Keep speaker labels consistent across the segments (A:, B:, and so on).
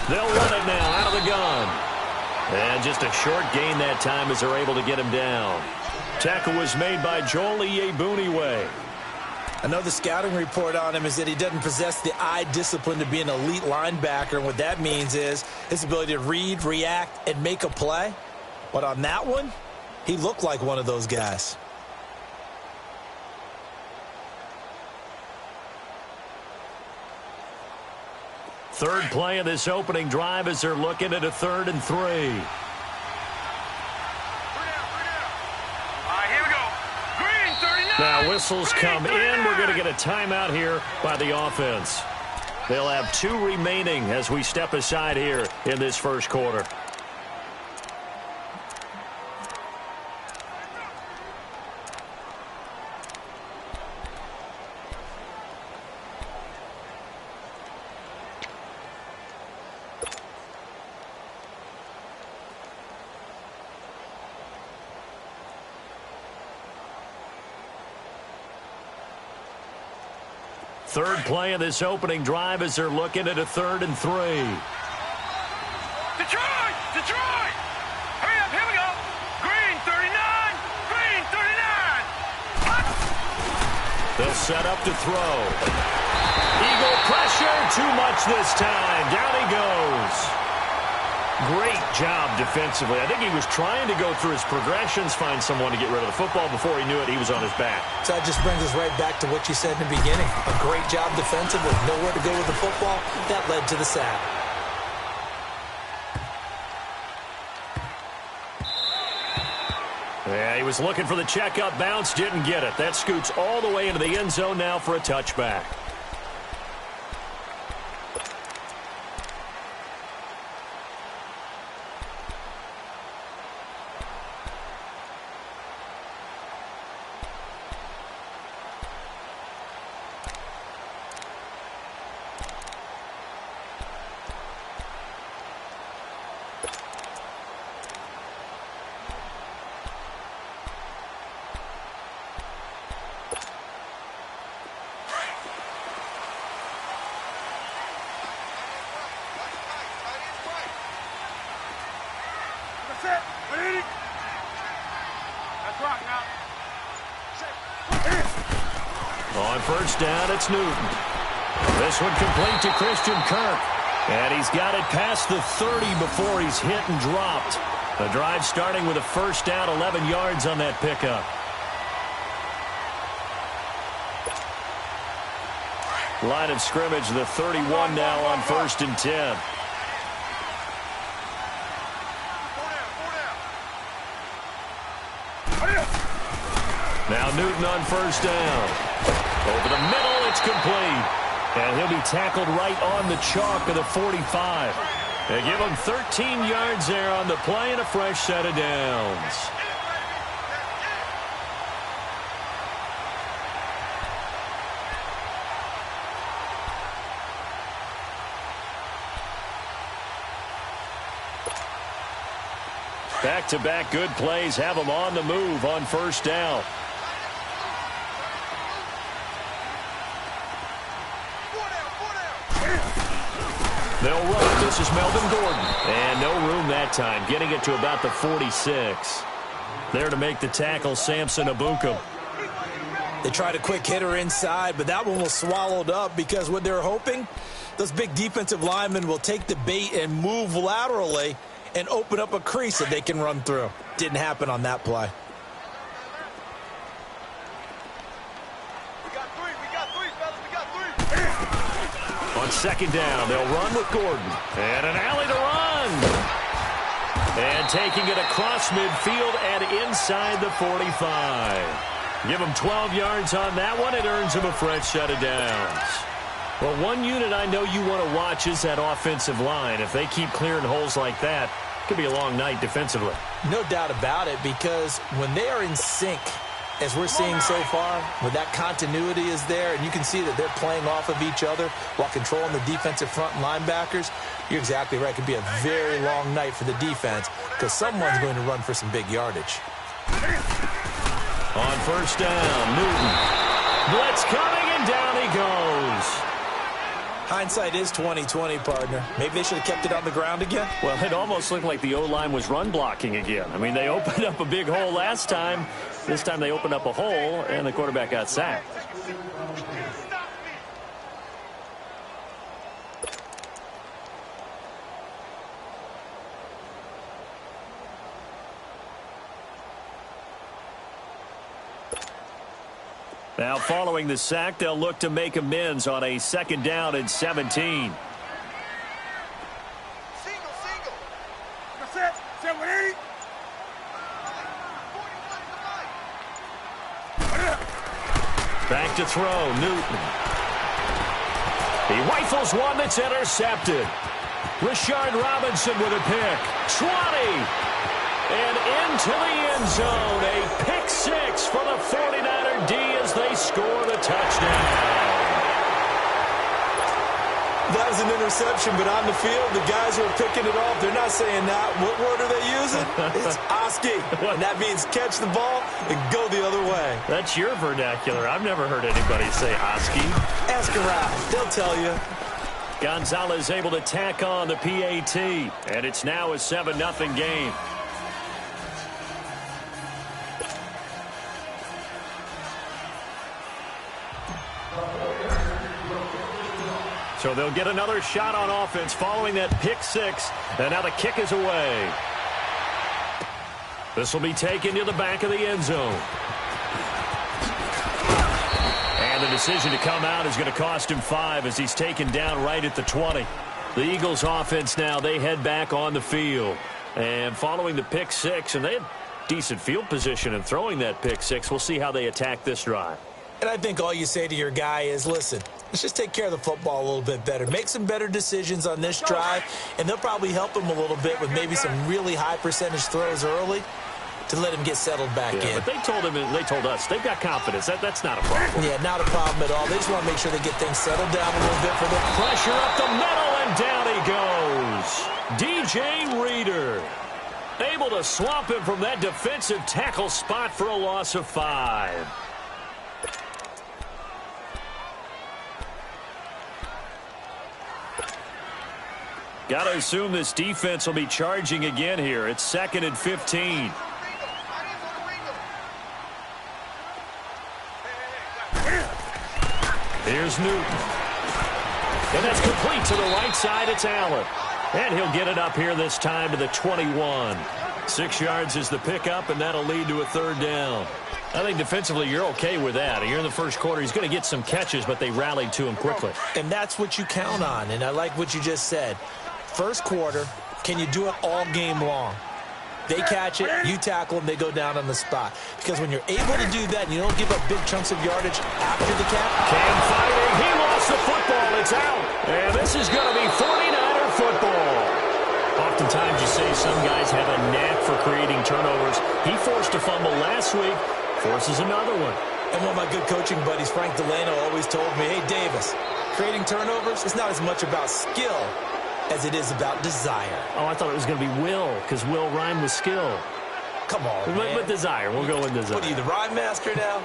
A: They'll run it now out of the gun. And just a short gain that time as they're able to get him down. Tackle was made by Joel Iyiegbuniwe.
B: I know the scouting report on him is that he doesn't possess the eye discipline to be an elite linebacker. And what that means is his ability to read, react, and make a play. But on that one, he looked like one of those guys.
A: Third play of this opening drive as they're looking at a 3rd and 3. Now whistles come in. We're going to get a timeout here by the offense. They'll have 2 remaining as we step aside here in this first quarter. Third play of this opening drive as they're looking at a 3rd and 3.
C: Detroit! Detroit! Hurry up, here we go! Green 39! Green 39!
A: They'll set up to throw. Eagle pressure, too much this time. Down he goes. Great job defensively. I think he was trying to go through his progressions, find someone to get rid of the football. Before he knew it, he was on his back.
B: So that just brings us right back to what you said in the beginning. A great job defensively. Nowhere to go with the football. That led to the sack.
A: Yeah, he was looking for the checkup bounce, didn't get it. That scoots all the way into the end zone now for a touchback. On first down, it's Newton. This one complete to Christian Kirk. And he's got it past the 30 before he's hit and dropped. The drive starting with a first down, 11 yards on that pickup. Line of scrimmage, the 31 now on 1st and 10. Now Newton on first down. Over the middle, it's complete. And he'll be tackled right on the chalk of the 45. They give him 13 yards there on the play and a fresh set of downs. Back-to-back good plays have them on the move on first down. They'll run. This is Melvin Gordon. And no room that time, getting it to about the 46. There to make the tackle, Samson Ebukam.
B: They tried a quick hitter inside, but that one was swallowed up because what they're hoping, those big defensive linemen will take the bait and move laterally and open up a crease that they can run through. Didn't happen on that play.
A: On second down, they'll run with Gordon. And an alley to run. And taking it across midfield and inside the 45. Give him 12 yards on that one. It earns him a fresh set of downs. Well, one unit I know you want to watch is that offensive line. If they keep clearing holes like that, it could be a long night defensively.
B: No doubt about it, because when they are in sync, as we're seeing so far, when that continuity is there, and you can see that they're playing off of each other while controlling the defensive front and linebackers, you're exactly right. It could be a very long night for the defense because someone's going to run for some big yardage.
A: On first down, Newton. Blitz coming, and down he goes.
B: Hindsight is 20/20, partner. Maybe they should have kept it on the ground again.
A: Well, it almost looked like the O-line was run blocking again. I mean, they opened up a big hole last time. This time they opened up a hole, and the quarterback got sacked. Now, following the sack, they'll look to make amends on a 2nd down and 17.
C: Single. Set 180.
A: Back to throw, Newton. He rifles one that's intercepted. Rashard Robinson with a pick. 20. And into the end zone. A pick 6 for the 49er D as they score the touchdown.
B: That was an interception, but on the field, the guys who are picking it off, they're not saying that. What word are they using? It's Oski. And that means catch the ball and go the other way.
A: That's your vernacular. I've never heard anybody say Oski.
B: Ask around. They'll tell you.
A: Gonzalez able to tack on the PAT. And it's now a 7-0 game. So they'll get another shot on offense following that pick 6. And now the kick is away. This will be taken to the back of the end zone. And the decision to come out is going to cost him 5 as he's taken down right at the 20. The Eagles offense now, they head back on the field. And following the pick 6, and they had decent field position in throwing that pick 6. We'll see how they attack this drive.
B: And I think all you say to your guy is, listen, let's just take care of the football a little bit better. Make some better decisions on this drive, and they'll probably help him a little bit with maybe some really high percentage throws early to let him get settled back in.
A: But they told him, and they told us, they've got confidence. That's not a problem.
B: Yeah, not a problem at all. They just want to make sure they get things settled down a little bit for them.
A: Pressure up the middle, and down he goes. DJ Reader able to swamp him from that defensive tackle spot for a loss of 5. Got to assume this defense will be charging again here. It's 2nd and 15. Here's Newton. And that's complete to the right side. It's Allen. And he'll get it up here this time to the 21. 6 yards is the pickup, and that'll lead to a 3rd down. I think defensively you're okay with that. You're in the first quarter. He's going to get some catches, but they rallied to him quickly.
B: And that's what you count on, and I like what you just said. First quarter, can you do it all game long? They catch it, you tackle them, they go down on the spot. Because when you're able to do that and you don't give up big chunks of yardage after the catch.
A: Cam fighting. He lost the football. It's out. And this is going to be 49er football. Oftentimes you say some guys have a knack for creating turnovers. He forced a fumble last week, forces another one.
B: And one of my good coaching buddies, Frank Delano, always told me, hey, Davis, creating turnovers is not as much about skill as it is about desire.
A: Oh, I thought it was going to be will, because will rhyme with skill.
B: Come on, man.
A: With desire. We'll go with desire.
B: What are you, the rhyme master now?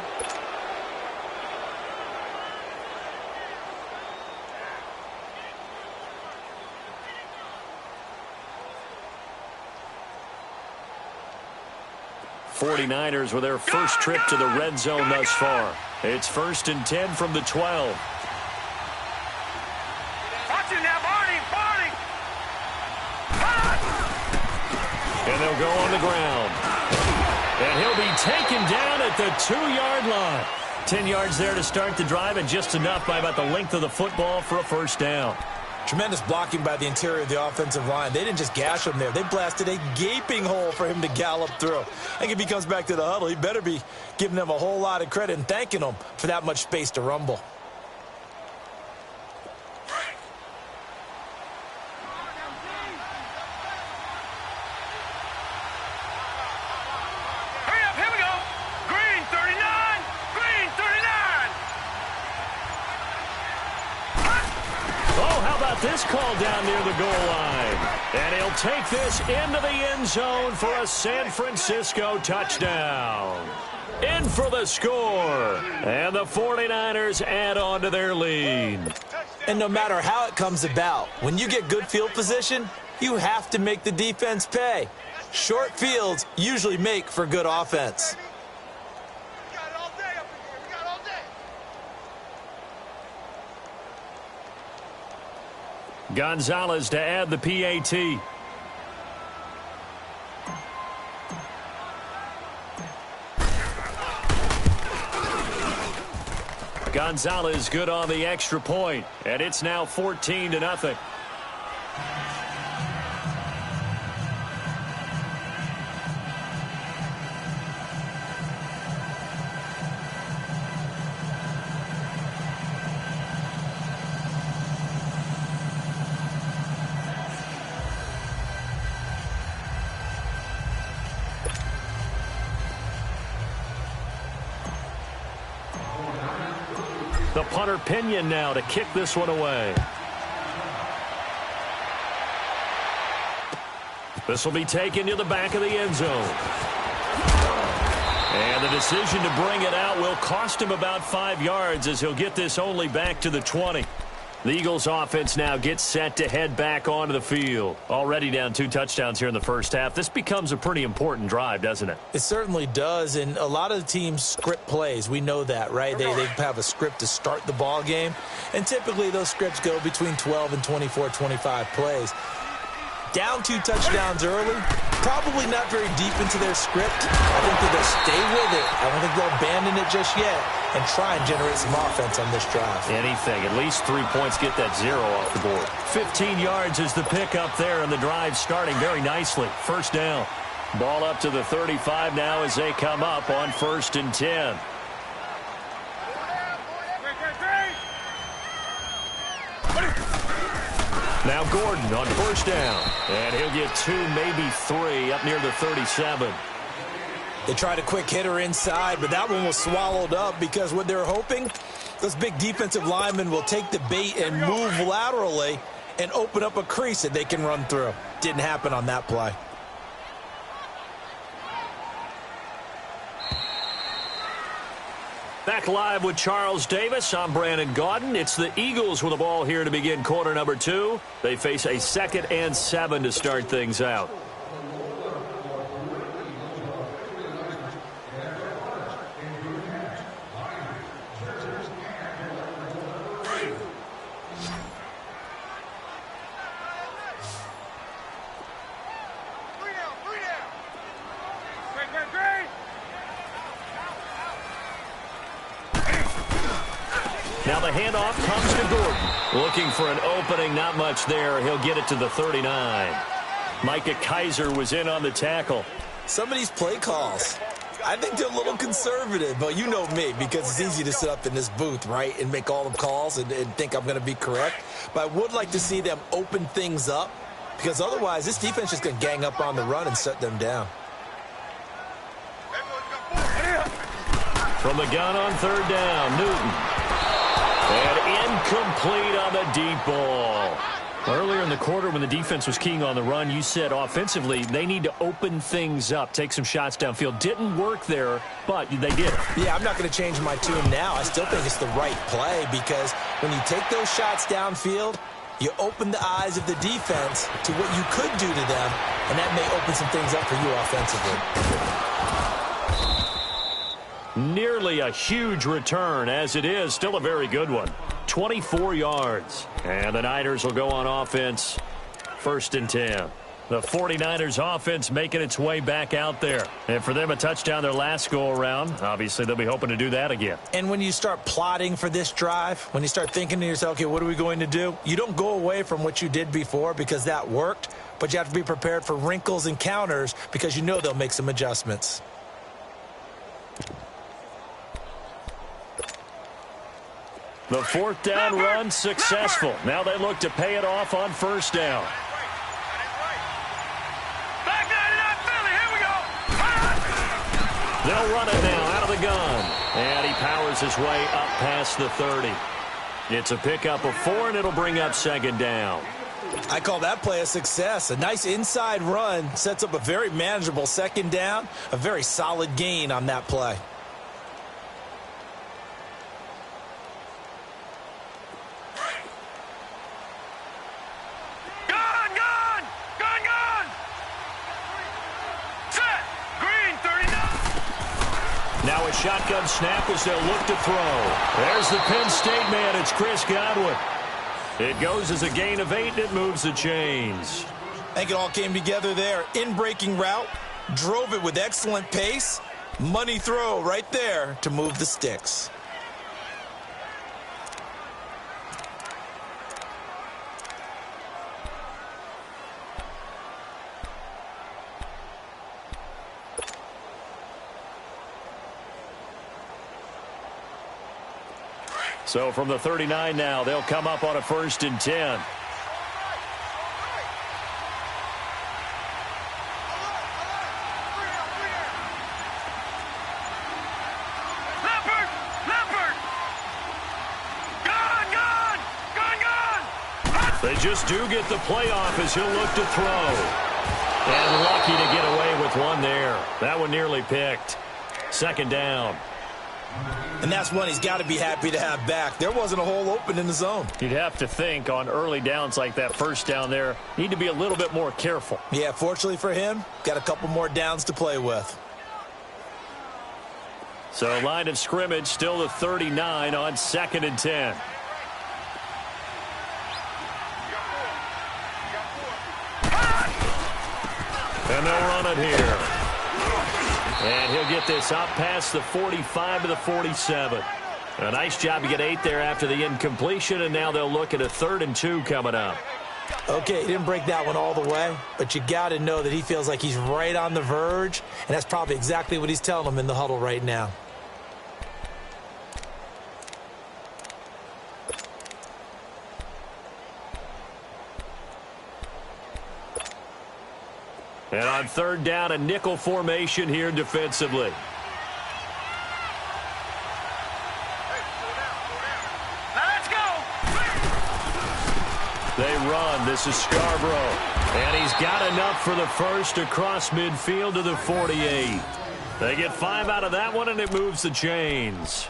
A: '49ers with their first trip to the red zone thus far. It's 1st and 10 from the 12.
C: Watch it now, Barney.
A: And they'll go on the ground. And he'll be taken down at the 2-yard line. 10 yards there to start the drive, and just enough by about the length of the football for a 1st down.
B: Tremendous blocking by the interior of the offensive line. They didn't just gash him there. They blasted a gaping hole for him to gallop through. I think if he comes back to the huddle, he better be giving them a whole lot of credit and thanking them for that much space to rumble.
C: Hurry up, here we go. Green 39. Green 39.
A: Oh, how about this call down near the goal line? And he'll take this into the end zone for a San Francisco touchdown. In for the score. And the 49ers add on to their lead.
B: And no matter how it comes about, when you get good field position, you have to make the defense pay. Short fields usually make for good offense.
A: Gonzalez to add the PAT. Gonzalez good on the extra point, and it's now 14-0. The punter Pinion now to kick this one away. This will be taken to the back of the end zone. And the decision to bring it out will cost him about 5 yards as he'll get this only back to the 20. The Eagles offense now gets set to head back onto the field. Already down 2 touchdowns here in the first half. This becomes a pretty important drive, doesn't it?
B: It certainly does, and a lot of the teams script plays. We know that, right? They have a script to start the ball game, and typically those scripts go between 12 and 24, 25 plays. Down 2 touchdowns early, probably not very deep into their script. I think that they'll stay with it. I don't think they'll abandon it just yet and try and generate some offense on this drive.
A: Anything. At least 3 points, get that 0 off the board. 15 yards is the pickup there, and the drive starting very nicely. First down. Ball up to the 35 now as they come up on 1st and 10. Now Gordon on 1st down. And he'll get 2, maybe 3 up near the 37.
B: They tried a quick hitter inside, but that one was swallowed up because what they're hoping, those big defensive linemen will take the bait and move laterally and open up a crease that they can run through. Didn't happen on that play.
A: Back live with Charles Davis. I'm Brandon Gaudin. It's the Eagles with the ball here to begin quarter number 2. They face a 2nd and 7 to start things out. Now the handoff comes to Gordon. Looking for an opening, not much there. He'll get it to the 39. Micah Kaiser was in on the tackle.
B: Some of these play calls, I think they're a little conservative, but you know me, because it's easy to sit up in this booth, right, and make all the calls and think I'm going to be correct. But I would like to see them open things up, because otherwise this defense is going to gang up on the run and shut them down.
A: From the gun on 3rd down, Newton. And incomplete on the deep ball. Earlier in the quarter when the defense was keying on the run, you said offensively they need to open things up, take some shots downfield. Didn't work there, but they did.
B: Yeah, I'm not going to change my tune now. I still think it's the right play because when you take those shots downfield, you open the eyes of the defense to what you could do to them, and that may open some things up for you offensively.
A: Nearly a huge return, as it is. Still a very good one. 24 yards. And the Niners will go on offense. 1st and 10. The 49ers offense making its way back out there. And for them, a touchdown their last go-around. Obviously, they'll be hoping to do that again.
B: And when you start plotting for this drive, when you start thinking to yourself, okay, what are we going to do? You don't go away from what you did before because that worked. But you have to be prepared for wrinkles and counters because you know they'll make some adjustments.
A: The 4th down run successful. Now they look to pay it off on 1st down.
C: Back 99 Philly, here we go.
A: They'll run it now out of the gun. And he powers his way up past the 30. It's a pickup of 4, and it'll bring up 2nd down.
B: I call that play a success. A nice inside run sets up a very manageable 2nd down. A very solid gain on that play.
A: Now a shotgun snap as they'll look to throw. There's the Penn State man. It's Chris Godwin. It goes as a gain of 8, and it moves the chains.
B: I think it all came together there. In-breaking route, drove it with excellent pace. Money throw right there to move the sticks.
A: So from the 39 now, they'll come up on a 1st and 10. They just do get the playoff as he'll look to throw. And lucky to get away with one there. That one nearly picked. 2nd down.
B: And that's one he's got to be happy to have back. There wasn't a hole open in the zone.
A: You'd have to think on early downs like that 1st down there, need to be a little bit more careful.
B: Yeah, fortunately for him, got a couple more downs to play with.
A: So line of scrimmage still the 39 on 2nd and 10. And they'll run it here. And he'll get this up past the 45 to the 47. A nice job to get 8 there after the incompletion, and now they'll look at a 3rd and 2 coming up.
B: Okay, he didn't break that one all the way, but you got to know that he feels like he's right on the verge, and that's probably exactly what he's telling them in the huddle right now.
A: And on 3rd down, a nickel formation here defensively.
C: Let's go.
A: They run. This is Scarborough. And he's got enough for the first across midfield to the 48. They get 5 out of that one, and it moves the chains.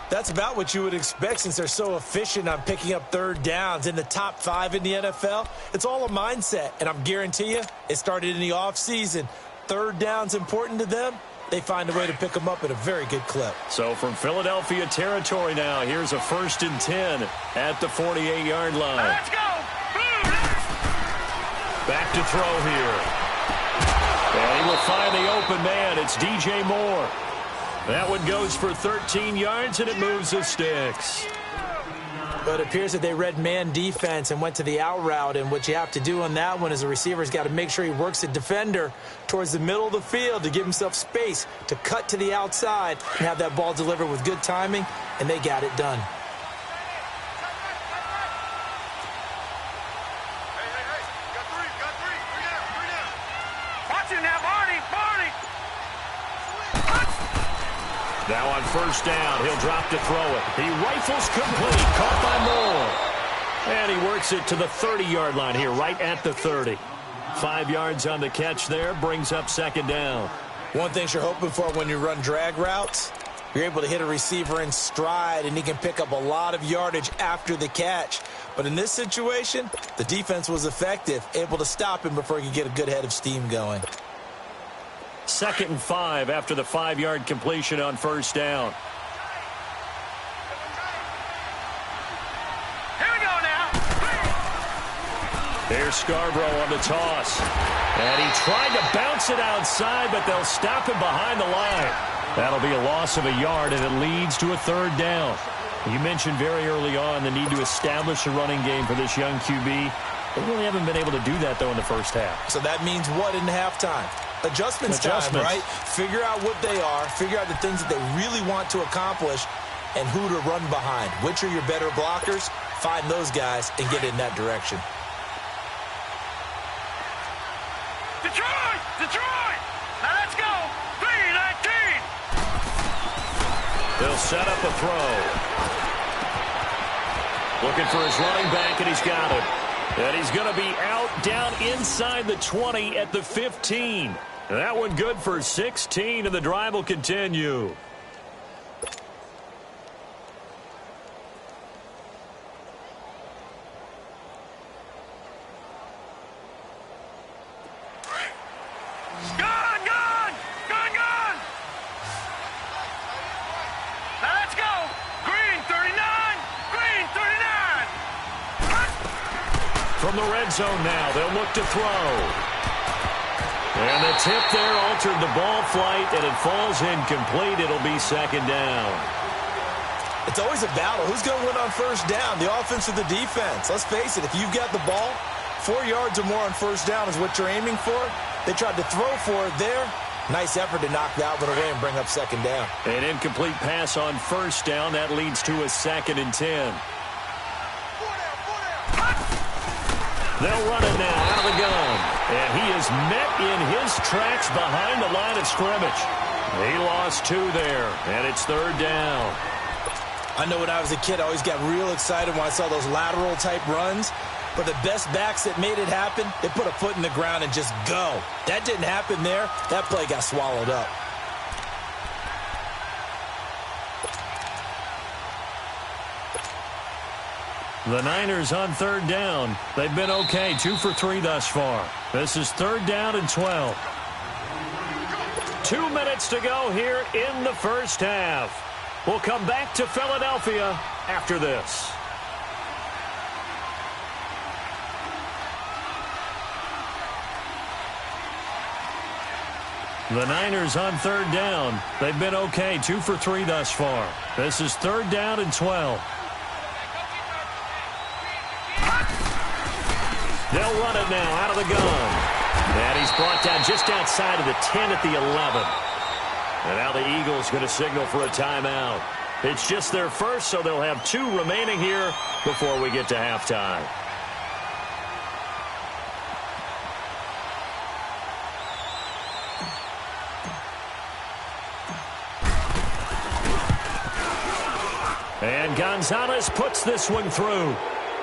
B: That's about what you would expect since they're so efficient on picking up 3rd downs. In the top 5 in the NFL, it's all a mindset. And I'm guarantee you, it started in the offseason. 3rd down's important to them. They find a way to pick them up at a very good clip.
A: So from Philadelphia territory now, here's a 1st and 10 at the 48-yard line.
C: Let's go.
A: Back to throw here. And he will find the open man. It's DJ Moore. That one goes for 13 yards, and it moves the sticks.
B: But it appears that they read man defense and went to the out route, and what you have to do on that one is the receiver's got to make sure he works the defender towards the middle of the field to give himself space to cut to the outside and have that ball delivered with good timing, and they got it done.
C: Watch it now, Barney.
A: Now on 1st down, he'll drop to throw it. He rifles complete, caught by Moore. And he works it to the 30-yard line here, right at the 30. 5 yards on the catch there, brings up 2nd down.
B: One thing you're hoping for when you run drag routes, you're able to hit a receiver in stride, and he can pick up a lot of yardage after the catch. But in this situation, the defense was effective, able to stop him before he could get a good head of steam going.
A: 2nd and 5 after the 5-yard completion on 1st down.
C: Here we go now.
A: There's Scarborough on the toss. And he tried to bounce it outside, but they'll stop him behind the line. That'll be a loss of a yard, and it leads to a 3rd down. You mentioned very early on the need to establish a running game for this young QB. They really haven't been able to do that, though, in the first half.
B: So that means what in halftime? Adjustments time, right? Figure out what they are, figure out the things that they really want to accomplish, and who to run behind. Which are your better blockers? Find those guys and get in that direction.
C: Detroit! Now let's go! 3-19!
A: They'll set up a throw. Looking for his running back, and he's got him. And he's going to be out down inside the 20 at the 15. That one good for 16, and the drive will continue.
C: Gone!
A: From the red zone now, they'll look to throw. And the tip there altered the ball flight, and it falls incomplete. It'll be second down.
B: It's always a battle. Who's going to win on first down, the offense or the defense? Let's face it, if you've got the ball, 4 yards or more on first down is what you're aiming for. They tried to throw for it there. Nice effort to knock that one away and bring up second down.
A: An incomplete pass on first down. That leads to a 2nd and 10. They'll run it now out of the gun. And he is met in his tracks behind the line of scrimmage. He lost 2 there, and it's third down.
B: I know when I was a kid, I always got real excited when I saw those lateral-type runs. But the best backs that made it happen, they put a foot in the ground and just go. That didn't happen there. That play got swallowed up.
A: The Niners on third down. They've been okay, 2 for 3 thus far. This is third down and 12. 2 minutes to go here in the first half. We'll come back to Philadelphia after this. The Niners on third down. They've been okay, 2 for 3 thus far. This is third down and 12. They'll run it now out of the gun. And he's brought down just outside of the 10 at the 11. And now the Eagles going to signal for a timeout. It's just their first, so they'll have 2 remaining here before we get to halftime. And Gonzalez puts this one through.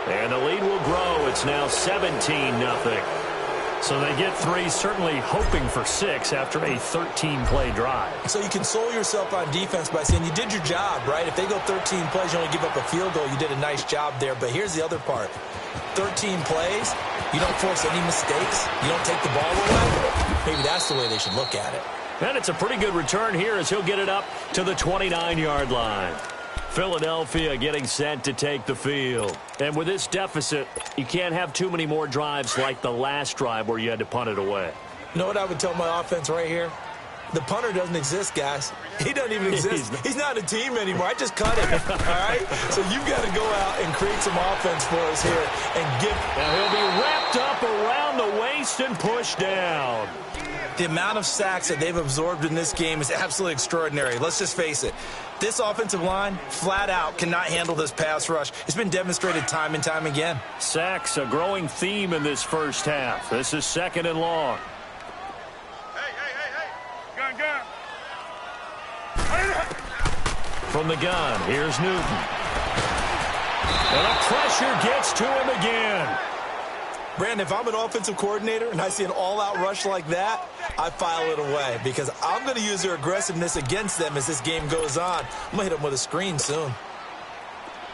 A: And the lead will grow. It's now 17-0. So they get 3, certainly hoping for 6 after a 13-play drive.
B: So you console yourself on defense by saying you did your job, right? If they go 13 plays, you only give up a field goal, you did a nice job there. But here's the other part. 13 plays, you don't force any mistakes, you don't take the ball away. Maybe that's the way they should look at it.
A: And it's a pretty good return here as he'll get it up to the 29-yard line. Philadelphia getting set to take the field. And with this deficit, you can't have too many more drives like the last drive where you had to punt it away.
B: You know what I would tell my offense right here? The punter doesn't exist, guys. He doesn't even exist. He's not a team anymore. I just cut him, all right? So you've got to go out and create some offense for us here and give.
A: Now he'll be wrapped up around the waist and pushed down.
B: The amount of sacks that they've absorbed in this game is absolutely extraordinary. Let's just face it. This offensive line, flat out, cannot handle this pass rush. It's been demonstrated time and time again.
A: Sacks, a growing theme in this first half. This is 2nd and long.
C: Hey. Gun.
A: From the gun, here's Newton. And the pressure gets to him again.
B: Brandon, if I'm an offensive coordinator and I see an all-out rush like that, I file it away because I'm going to use their aggressiveness against them as this game goes on. I'm going to hit them with a screen soon.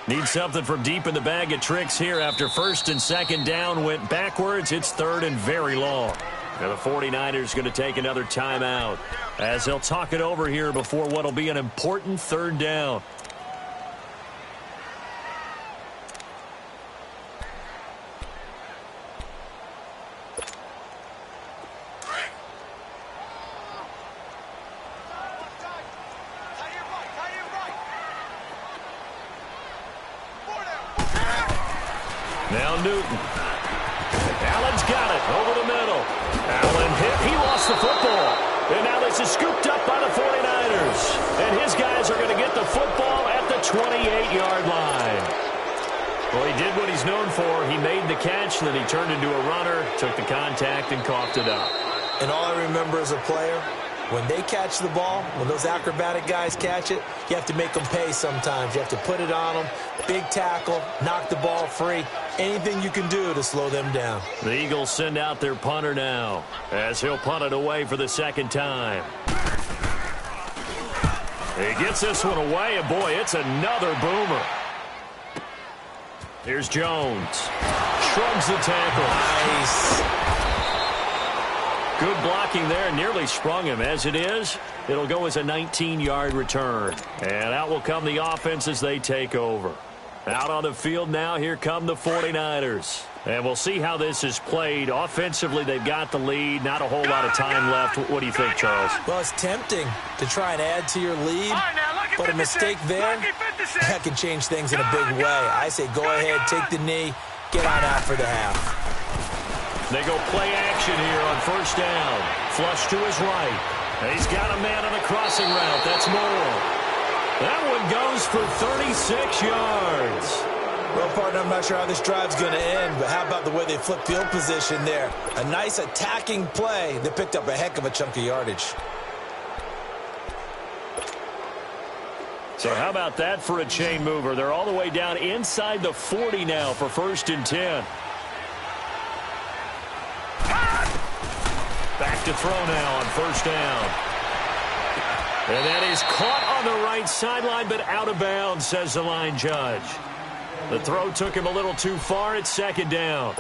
A: Need something from deep in the bag of tricks here after 1st and 2nd down went backwards. It's 3rd and very long. And the 49ers going to take another timeout as they'll talk it over here before what will be an important 3rd down. Now Newton. Allen's got it over the middle. Allen hit. He lost the football. And now this is scooped up by the 49ers. And his guys are going to get the football at the 28-yard line. Well, he did what he's known for. He made the catch, then he turned into a runner, took the contact, and coughed it up.
B: And all I remember as a player, when they catch the ball, when those acrobatic guys catch it, you have to make them pay sometimes. You have to put it on them, big tackle, knock the ball free. Anything you can do to slow them down.
A: The Eagles send out their punter now as he'll punt it away for the 2nd time. He gets this one away, and boy, it's another boomer. Here's Jones. Shrugs the tackle.
B: Nice.
A: Good blocking there, nearly sprung him. As it is, it'll go as a 19-yard return. And out will come the offense as they take over. Out on the field now, here come the 49ers. And we'll see how this is played. Offensively, they've got the lead. Not a whole lot of time left. What do you think, Charles?
B: Well, it's tempting to try and add to your lead, but a mistake there, that can change things in a big way. I say go ahead, take the knee, get on out for the half.
A: They go play action here on first down. Flush to his right. And he's got a man on a crossing route. That's Moore. That one goes for 36 yards.
B: Well, partner, I'm not sure how this drive's going to end, but how about the way they flip field position there? A nice attacking play that picked up a heck of a chunk of yardage.
A: So how about that for a chain mover? They're all the way down inside the 40 now for 1st and 10. Back to throw now on first down. And that is caught on the right sideline, but out of bounds, says the line judge. The throw took him a little too far. It's 2nd down.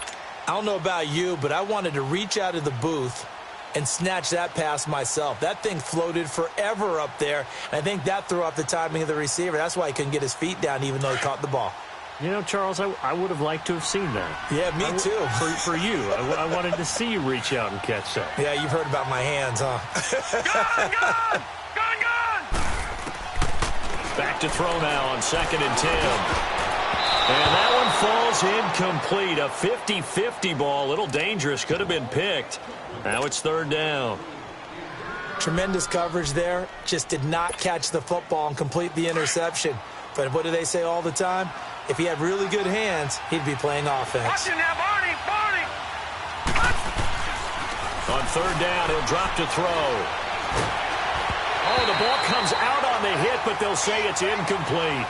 B: I don't know about you, but I wanted to reach out of the booth and snatch that pass myself. That thing floated forever up there, and I think that threw off the timing of the receiver. That's why he couldn't get his feet down even though he caught the ball.
A: You know, Charles, I would have liked to have seen that.
B: Yeah, me too.
A: For you. I wanted to see you reach out and catch that.
B: Yeah, you've heard about my hands, huh?
C: Gone!
A: Back to throw now on 2nd and 10. And that one falls incomplete. A 50-50 ball. A little dangerous. Could have been picked. Now it's 3rd down.
B: Tremendous coverage there. Just did not catch the football and complete the interception. But what do they say all the time? If he had really good hands, he'd be playing offense.
C: Watch it now, Barney!
A: On 3rd down, he'll drop to throw. Oh, the ball comes out on the hit, but they'll say it's incomplete.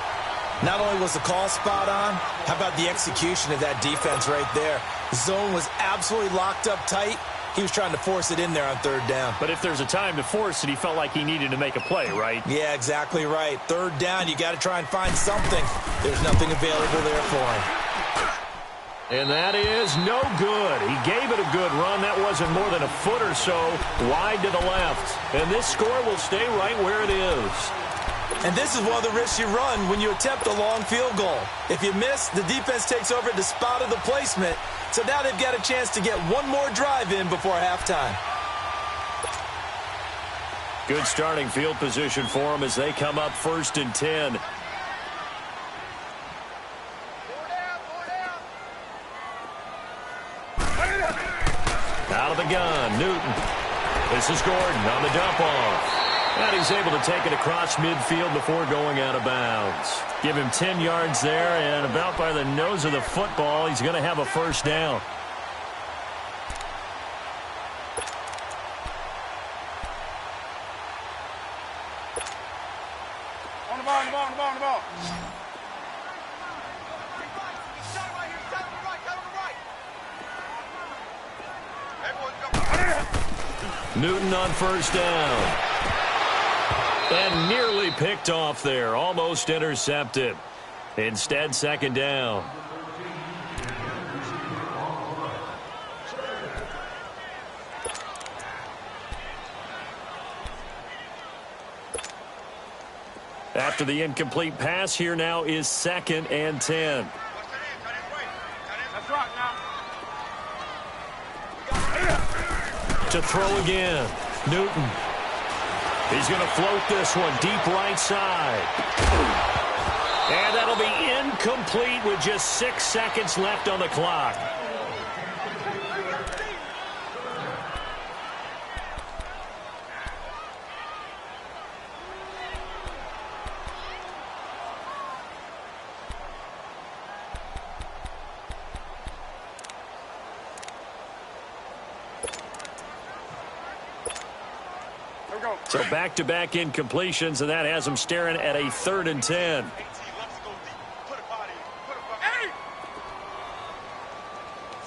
B: Not only was the call spot on, how about the execution of that defense right there? The zone was absolutely locked up tight. He was trying to force it in there on 3rd down.
A: But if there's a time to force it, he felt like he needed to make a play, right?
B: Yeah, exactly right. 3rd down, you got to try and find something. There's nothing available there for him.
A: And that is no good. He gave it a good run. That wasn't more than a foot or so wide to the left. And this score will stay right where it is.
B: And this is one of the risks you run when you attempt a long field goal. If you miss, the defense takes over at the spot of the placement. So now they've got a chance to get one more drive in before halftime.
A: Good starting field position for them as they come up 1st and 10. Out of the gun, Newton. This is Gordon on the dump off. And he's able to take it across midfield before going out of bounds. Give him 10 yards there, and about by the nose of the football, he's going to have a 1st down.
C: On the ball.
A: Newton on 1st down. And nearly picked off there. Almost intercepted. Instead, 2nd down. After the incomplete pass, here now is 2nd and 10.
C: That's right now.
A: To throw again. Newton. He's going to float this one deep right side. And that'll be incomplete with just 6 seconds left on the clock. So back-to-back incompletions, and that has him staring at a 3rd and 10.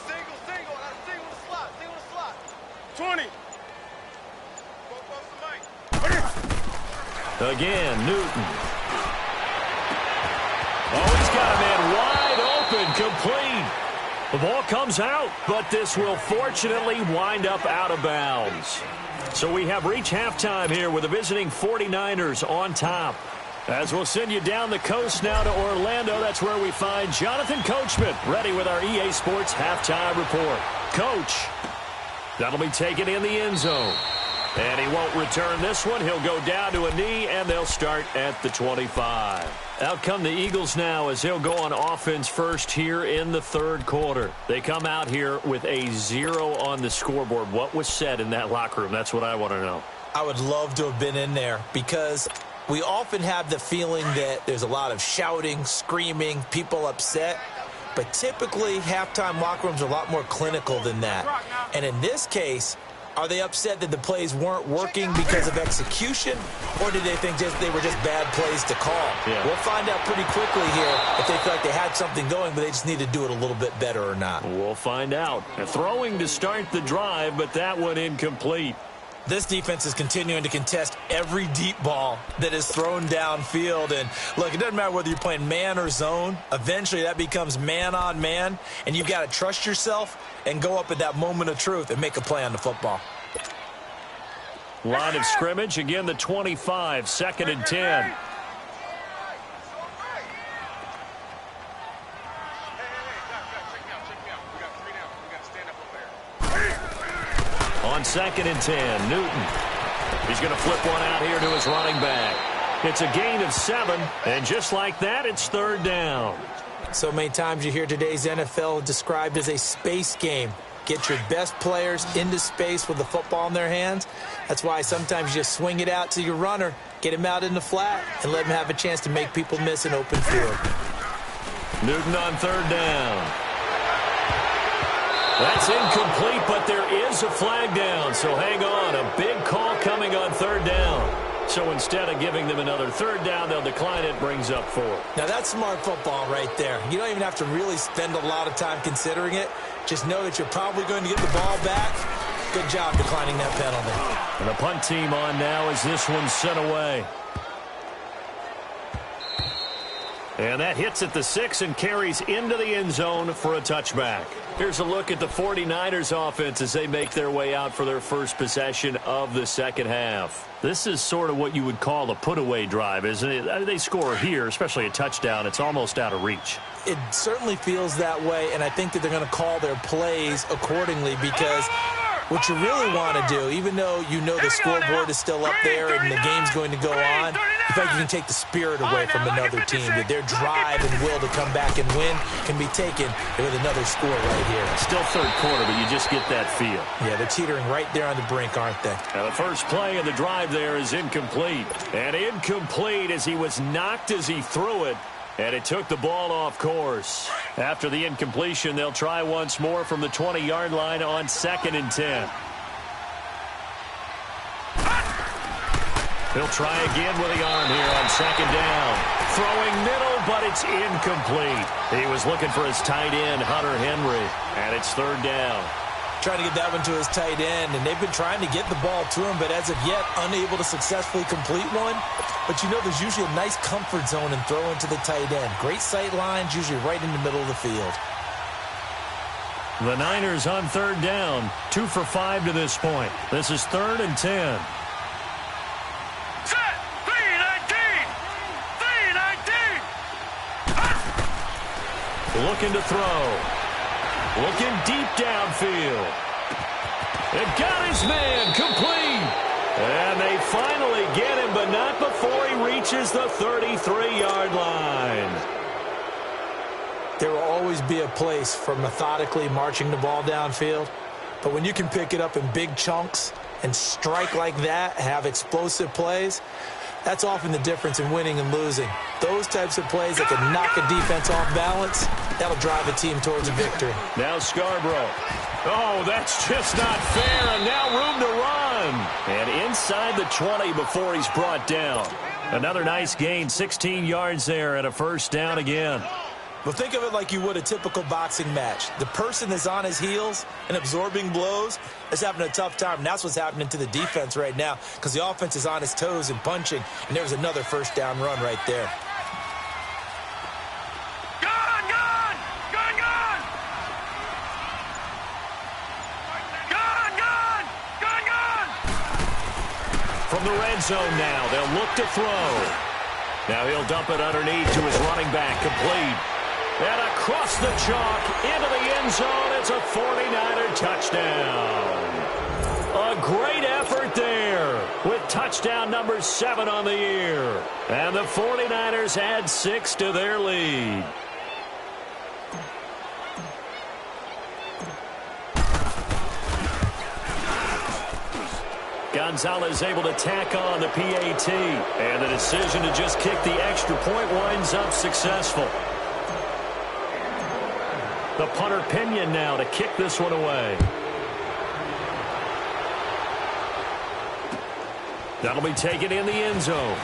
C: Single in the slot. 20.
A: Again, Newton. Oh, he's got a man wide open, complete. The ball comes out, but this will fortunately wind up out of bounds. So we have reached halftime here with the visiting 49ers on top. As we'll send you down the coast now to Orlando, that's where we find Jonathan Coachman, ready with our EA Sports halftime report. Coach, that'll be taken in the end zone. And he won't return this one. He'll go down to a knee, and they'll start at the 25. Out come the Eagles now as they'll go on offense first here in the third quarter. They come out here with a 0 on the scoreboard. What was said in that locker room? That's what I want to know.
B: I would love to have been in there because we often have the feeling that there's a lot of shouting, screaming, people upset. But typically, halftime locker rooms are a lot more clinical than that. And in this case, are they upset that the plays weren't working because of execution, or did they think they were just bad plays to call?
A: Yeah.
B: We'll find out pretty quickly here if they feel like they had something going, but they just need to do it a little bit better or not.
A: We'll find out. Throwing to start the drive, but that one incomplete.
B: This defense is continuing to contest every deep ball that is thrown downfield. And, look, it doesn't matter whether you're playing man or zone. Eventually, that becomes man on man, and you've got to trust yourself and go up at that moment of truth and make a play on the football.
A: Line of scrimmage, again, the 25, 2nd and 10. On 2nd and 10, Newton. He's going to flip one out here to his running back. It's a gain of 7, and just like that, it's 3rd down.
B: So many times you hear today's NFL described as a space game. Get your best players into space with the football in their hands. That's why sometimes you just swing it out to your runner, get him out in the flat, and let him have a chance to make people miss an open field.
A: Newton on 3rd down. That's incomplete, but there is a flag down, so hang on. A big call coming on 3rd down. So instead of giving them another 3rd down, they'll decline it, brings up 4.
B: Now, that's smart football right there. You don't even have to really spend a lot of time considering it. Just know that you're probably going to get the ball back. Good job declining that penalty.
A: And the punt team on now as this one's sent away. And that hits at the 6 and carries into the end zone for a touchback. Here's a look at the 49ers offense as they make their way out for their first possession of the second half. This is sort of what you would call a put-away drive, isn't it? They score here, especially a touchdown. It's almost out of reach.
B: It certainly feels that way, and I think that they're going to call their plays accordingly because what you really want to do, even though you know the scoreboard is still up there and the game's going to go on, you feel like you can take the spirit away from another team, that their drive and will to come back and win can be taken with another score right here.
A: Still third quarter, but you just get that feel.
B: Yeah, they're teetering right there on the brink, aren't they?
A: Now the first play of the drive there is incomplete. And incomplete as he was knocked as he threw it. And it took the ball off course. After the incompletion, they'll try once more from the 20-yard line on 2nd and 10. He'll try again with the arm here on 2nd down. Throwing middle, but it's incomplete. He was looking for his tight end, Hunter Henry, and it's 3rd down.
B: Trying to get that one to his tight end, and they've been trying to get the ball to him, but as of yet, unable to successfully complete one. But you know there's usually a nice comfort zone in throwing to the tight end. Great sight lines, usually right in the middle of the field.
A: The Niners on 3rd down, 2 for 5 to this point. This is 3rd and 10.
C: Set! 3-19! 3-19!
A: Looking to throw. Looking deep downfield. It got his man complete. And they finally get him, but not before he reaches the 33-yard line.
B: There will always be a place for methodically marching the ball downfield. But when you can pick it up in big chunks and strike like that, have explosive plays, that's often the difference in winning and losing. Those types of plays that can knock a defense off balance, that'll drive a team towards a victory.
A: Now Scarborough. Oh, that's just not fair, and now room to run. And inside the 20 before he's brought down. Another nice gain, 16 yards there, and a 1st down again.
B: Well, think of it like you would a typical boxing match. The person that's on his heels and absorbing blows is having a tough time. And that's what's happening to the defense right now because the offense is on his toes and punching. And there's another 1st down run right there.
C: Gone! Gone! Gone! Gone! Gone! Gone! Gone! Gone!
A: From the red zone now, they'll look to throw. Now he'll dump it underneath to his running back, complete. And across the chalk, into the end zone, it's a 49er touchdown. A great effort there with touchdown number 7 on the year. And the 49ers add 6 to their lead. Gonzalez able to tack on the PAT. And the decision to just kick the extra point winds up successful. The punter Pinion now to kick this one away. That'll be taken in the end zone.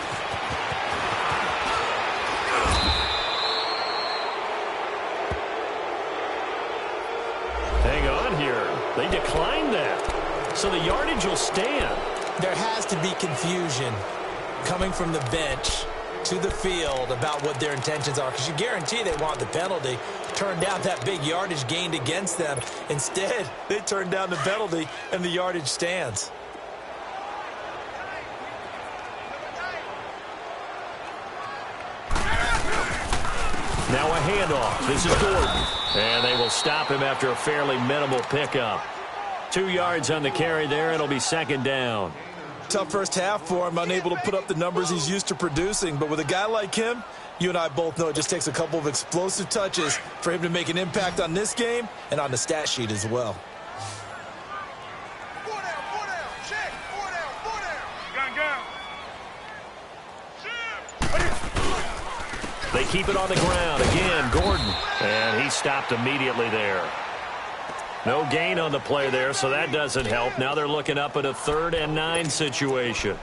A: Hang on here. They declined that. So the yardage will stand.
B: There has to be confusion coming from the bench to the field about what their intentions are, because you guarantee they want the penalty. Turn down that big yardage gained against them. Instead, they turn down the penalty, and the yardage stands.
A: Now a handoff. This is Gordon. And they will stop him after a fairly minimal pickup. 2 yards on the carry there. It'll be second down.
B: Tough first half for him, unable to put up the numbers he's used to producing. But with a guy like him, you and I both know it just takes a couple of explosive touches for him to make an impact on this game and on the stat sheet as well.
C: 4 down, check, 4 down. Gun.
A: They keep it on the ground. Again, Gordon. And he stopped immediately there. No gain on the play there, so that doesn't help. Now they're looking up at a 3rd and 9 situation.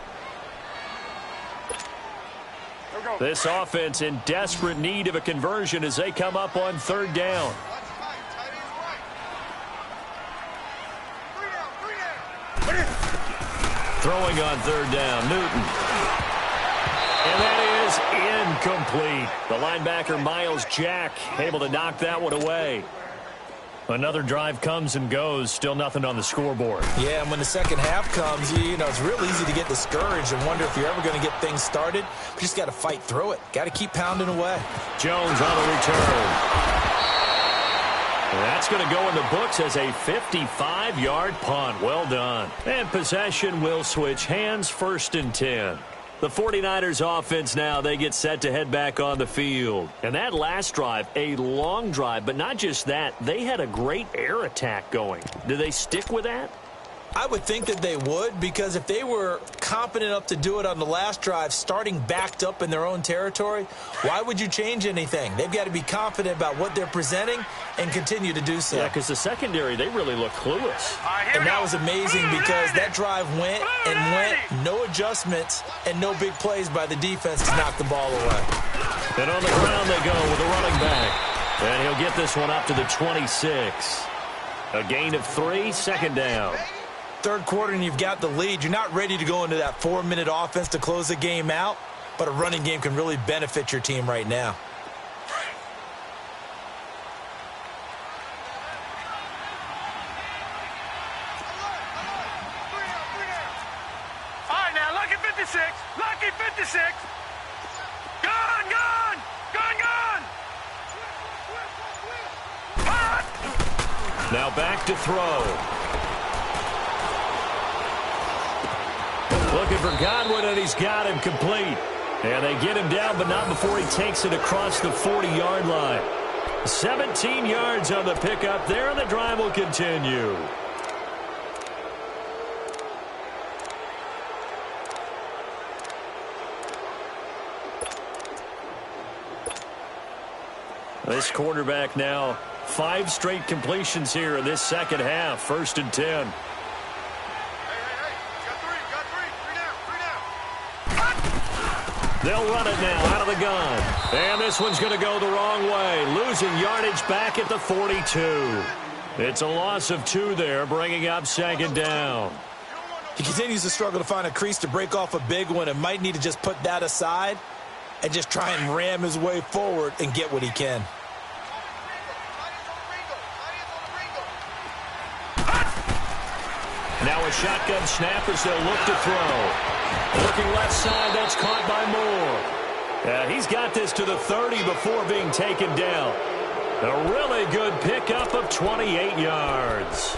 A: This offense in desperate need of a conversion as they come up on 3rd down. Throwing on 3rd down, Newton. And that is incomplete. The linebacker, Miles Jack, able to knock that one away. Another drive comes and goes, still nothing on the scoreboard.
B: Yeah, and when the second half comes, you know, it's real easy to get discouraged and wonder if you're ever going to get things started. You just got to fight through it. Got to keep pounding away.
A: Jones on the return. That's going to go in the books as a 55-yard punt. Well done. And possession will switch hands, 1st and 10. The 49ers offense now, they get set to head back on the field. And that last drive, a long drive, but not just that. They had a great air attack going. Do they stick with that?
B: I would think that they would, because if they were competent enough to do it on the last drive, starting backed up in their own territory, why would you change anything? They've got to be confident about what they're presenting and continue to do so.
A: Yeah, because the secondary, they really look clueless.
B: And that was amazing because that drive went, no adjustments, and no big plays by the defense to knock the ball away.
A: And on the ground they go with a running back. And he'll get this one up to the 26. A gain of 3, 2nd down.
B: 3rd quarter and you've got the lead. You're not ready to go into that 4-minute offense to close the game out, but a running game can really benefit your team right now.
C: All right, now, lucky 56. Lucky 56. Gone.
A: Now back to throw. Looking for Godwin, and he's got him complete. And they get him down, but not before he takes it across the 40-yard line. 17 yards on the pickup there, and the drive will continue. This quarterback now, 5 straight completions here in this second half. 1st and 10. They'll run it now out of the gun. And this one's going to go the wrong way. Losing yardage back at the 42. It's a loss of 2 there, bringing up 2nd down.
B: He continues to struggle to find a crease to break off a big one and might need to just put that aside and just try and ram his way forward and get what he can.
A: Now a shotgun snap as they'll look to throw. Looking left side, that's caught by Moore. He's got this to the 30 before being taken down. A really good pickup of 28 yards.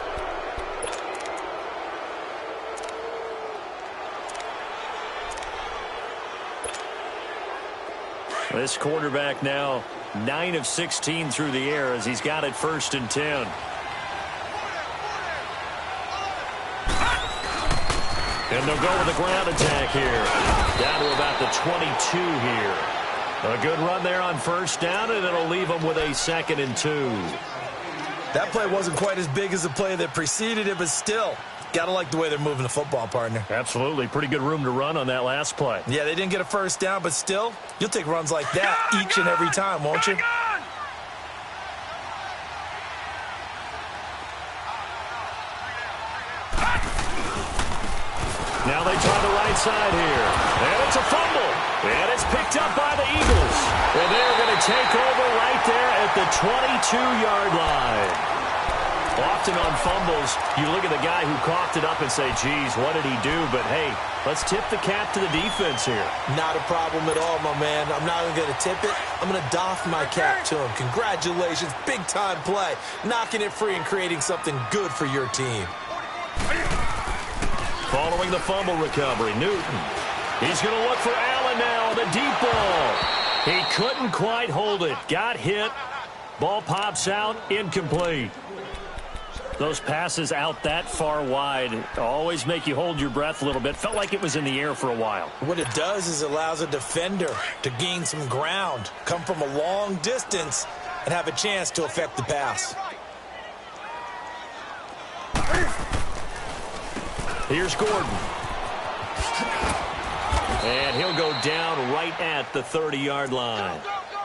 A: This quarterback now 9 of 16 through the air as he's got it 1st and 10. And they'll go with a ground attack here. Down to about the 22 here. A good run there on 1st down, and it'll leave them with a 2nd and 2.
B: That play wasn't quite as big as the play that preceded it, but still, got to like the way they're moving the football, partner.
A: Absolutely. Pretty good room to run on that last play.
B: Yeah, they didn't get a 1st down, but still, you'll take runs like that each and every time, won't you?
A: Now they try the right side here. And it's a fumble. And it's picked up by the Eagles. And they're going to take over right there at the 22-yard line. Often on fumbles, you look at the guy who coughed it up and say, geez, what did he do? But, hey, let's tip the cap to the defense here.
B: Not a problem at all, my man. I'm not even going to tip it. I'm going to doff my cap to him. Congratulations. Big-time play. Knocking it free and creating something good for your team.
A: Following the fumble recovery, Newton. He's going to look for Allen now on the deep ball. He couldn't quite hold it. Got hit. Ball pops out. Incomplete. Those passes out that far wide always make you hold your breath a little bit. Felt like it was in the air for a while.
B: What it does is it allows a defender to gain some ground, come from a long distance, and have a chance to affect the pass.
A: Here's Gordon. And he'll go down right at the 30-yard line.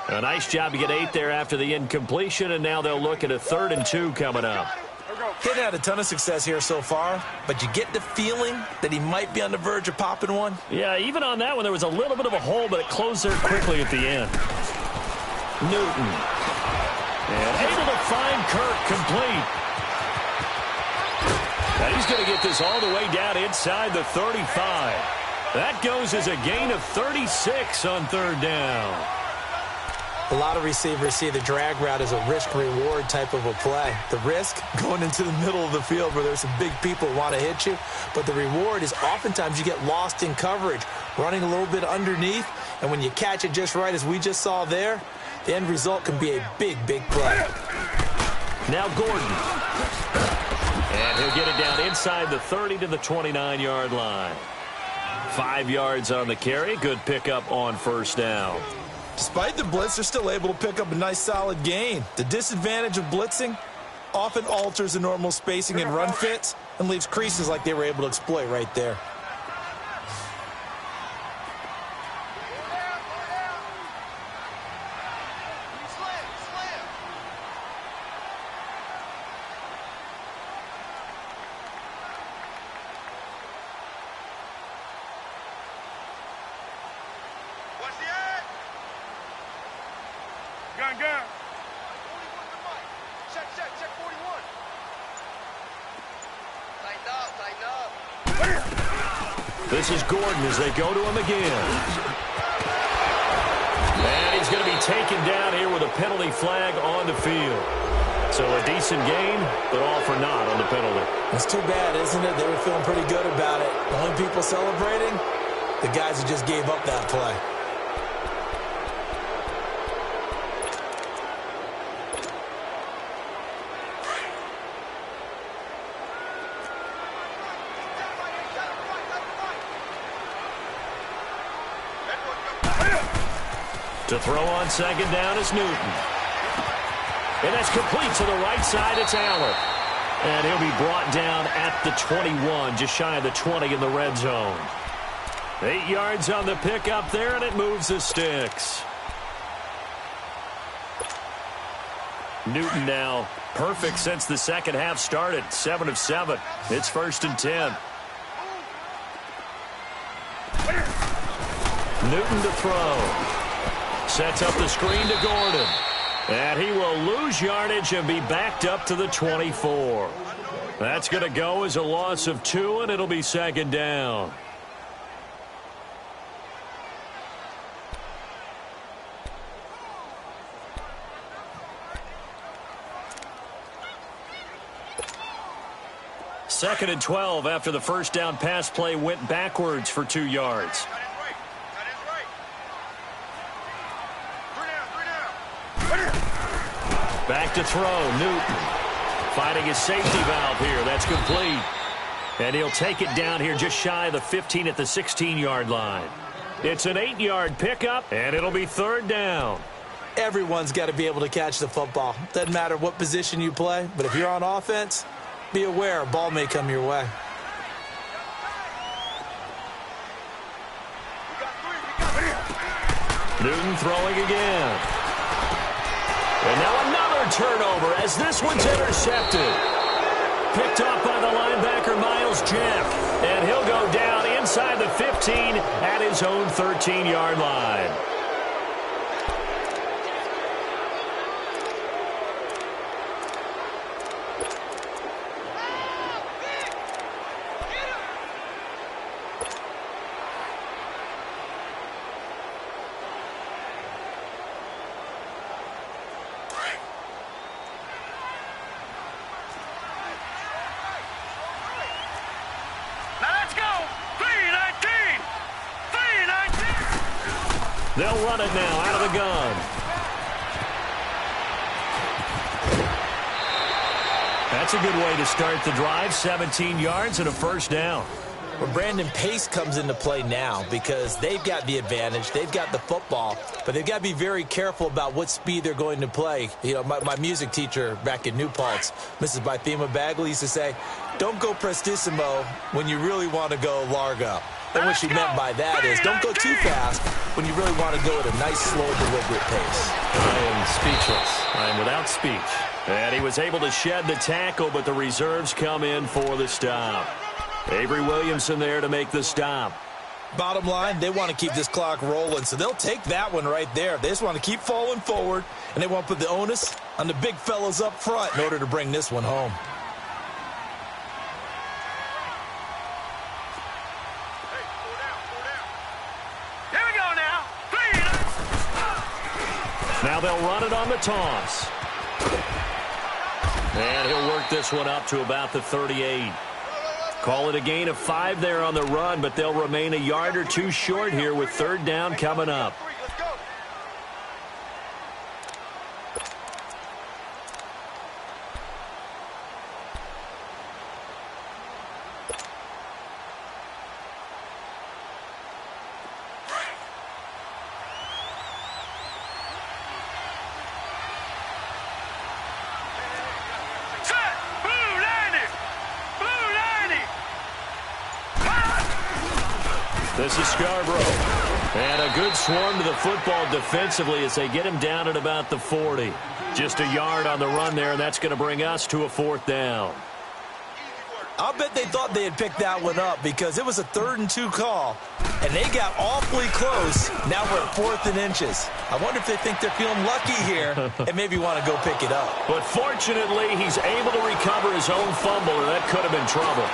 A: A nice job to get 8 there after the incompletion, and now they'll look at a 3rd and 2 coming up.
B: He hadn't had a ton of success here so far, but you get the feeling that he might be on the verge of popping one.
A: Yeah, even on that one, there was a little bit of a hole, but it closed there quickly at the end. Newton. And able to find Kirk complete. And he's going to get this all the way down inside the 35. That goes as a gain of 36 on 3rd down.
B: A lot of receivers see the drag route as a risk-reward type of a play. The risk, going into the middle of the field where there's some big people who want to hit you. But the reward is oftentimes you get lost in coverage, running a little bit underneath. And when you catch it just right, as we just saw there, the end result can be a big, big play.
A: Now Gordon. And he'll get it down inside the 30 to the 29-yard line. 5 yards on the carry. Good pickup on 1st down.
B: Despite the blitz, they're still able to pick up a nice solid gain. The disadvantage of blitzing often alters the normal spacing and run fits and leaves creases like they were able to exploit right there.
C: Gun. Check 41. Tighten up.
A: This is Gordon as they go to him again. And he's going to be taken down here with a penalty flag on the field. So a decent gain, but all for naught on the penalty.
B: It's too bad, isn't it? They were feeling pretty good about it. The only people celebrating, the guys who just gave up that play.
A: To throw on 2nd down is Newton. And that's complete to the right side. It's Allen. And he'll be brought down at the 21, just shy of the 20 in the red zone. 8 yards on the pickup there, and it moves the sticks. Newton now perfect since the second half started. 7 of 7. It's 1st and 10. Newton to throw. Sets up the screen to Gordon. And he will lose yardage and be backed up to the 24. That's going to go as a loss of 2, and it'll be 2nd down. 2nd and 12 after the first down pass play went backwards for 2 yards. Back to throw, Newton. Finding his safety valve here. That's complete. And he'll take it down here just shy of the 15 at the 16-yard line. It's an 8-yard pickup, and it'll be 3rd down.
B: Everyone's got to be able to catch the football. Doesn't matter what position you play, but if you're on offense, be aware a ball may come your way.
A: Newton throwing again. And now another turnover as this one's intercepted. Picked off by the linebacker, Miles Jeff. And he'll go down inside the 15 at his own 13-yard line. They'll run it now out of the gun. That's a good way to start the drive. 17 yards and a 1st down.
B: Well, Brandon, pace comes into play now because they've got the advantage. They've got the football, but they've got to be very careful about what speed they're going to play. You know, my music teacher back in New Paltz, Mrs. Bythema Bagley, used to say, don't go prestissimo when you really want to go largo. And what she meant by that is don't go too fast when you really want to go at a nice, slow, deliberate pace.
A: I am speechless. I am without speech. And he was able to shed the tackle, but the reserves come in for the stop. Avery Williamson there to make the stop.
B: Bottom line, they want to keep this clock rolling, so they'll take that one right there. They just want to keep falling forward, and they want to put the onus on the big fellas up front in order to bring this one home.
A: Now they'll run it on the toss. And he'll work this one up to about the 38. Call it a gain of 5 there on the run, but they'll remain a yard or 2 short here with 3rd down coming up. This is Scarborough. And a good swarm to the football defensively as they get him down at about the 40. Just a yard on the run there, and that's going to bring us to a 4th down.
B: I'll bet they thought they had picked that one up because it was a 3rd and 2 call, and they got awfully close. Now we're at 4th and inches. I wonder if they think they're feeling lucky here and maybe want to go pick it up.
A: But fortunately, he's able to recover his own fumble, or that could have been trouble.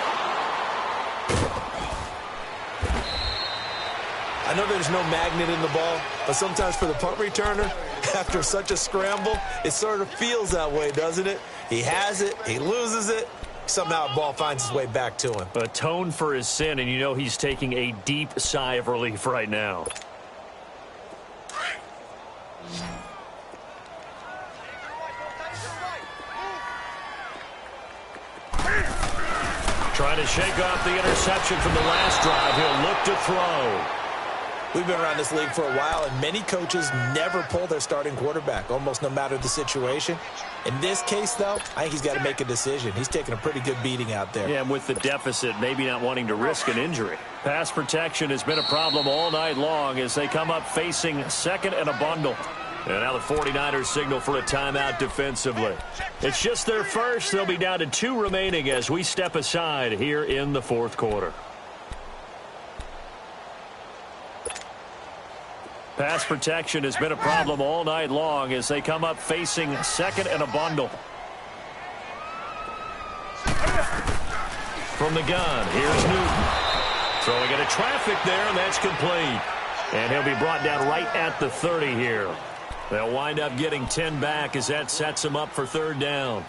B: I know there's no magnet in the ball, but sometimes for the punt returner, after such a scramble, it sort of feels that way, doesn't it? He has it, he loses it, somehow the ball finds its way back to him.
A: Atone for his sin, and you know he's taking a deep sigh of relief right now. Trying to shake off the interception from the last drive. He'll look to throw.
B: We've been around this league for a while, and many coaches never pull their starting quarterback, almost no matter the situation. In this case, though, I think he's got to make a decision. He's taking a pretty good beating out there.
A: Yeah, and with the deficit, maybe not wanting to risk an injury. Pass protection has been a problem all night long as they come up facing 2nd and a bundle. And now the 49ers signal for a timeout defensively. It's just their first. They'll be down to 2 remaining as we step aside here in the 4th quarter. Pass protection has been a problem all night long as they come up facing 2nd and a bundle. From the gun, here's Newton. Throwing into traffic there, and that's complete. And he'll be brought down right at the 30 here. They'll wind up getting 10 back as that sets them up for 3rd down.